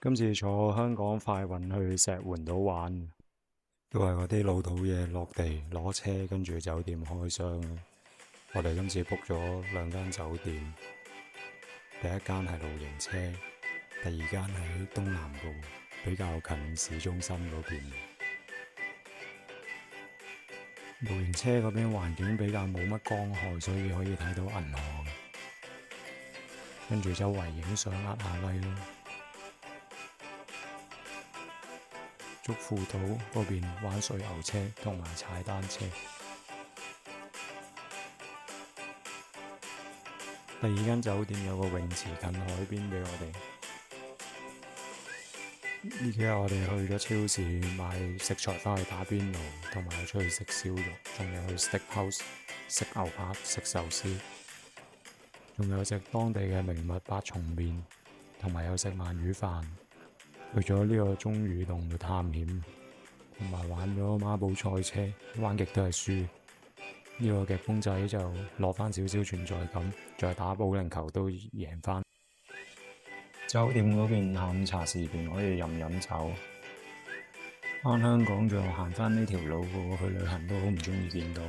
今次坐香港快運去石門島玩，都係嗰啲老土嘢，落地攞車，跟住酒店開箱。我哋今次 book 咗兩間酒店，第一間係露營車，第二間喺東南部，比較近市中心嗰邊。露營車嗰邊環境比較冇乜光害，所以可以睇到銀河，跟住周圍影相呃下威咯。竹富島嗰邊玩水牛車同埋踩單車。第二間酒店有個泳池近海邊俾我哋。呢幾日我哋去咗超市買食材返去打邊爐，同埋出去食燒肉，仲有去 steakhouse 食牛扒、食壽司，仲有食當地嘅名物八重麵，同埋有食鰻魚飯。去咗呢個鐘乳洞度探險，同埋玩咗孖寶賽車，玩極都係輸。呢個夾公仔就攞翻少少存在感，再打保齡球都贏翻。酒店嗰邊下午茶時段可以飲酒。返香港就行翻呢條路，去旅行都好唔中意見到。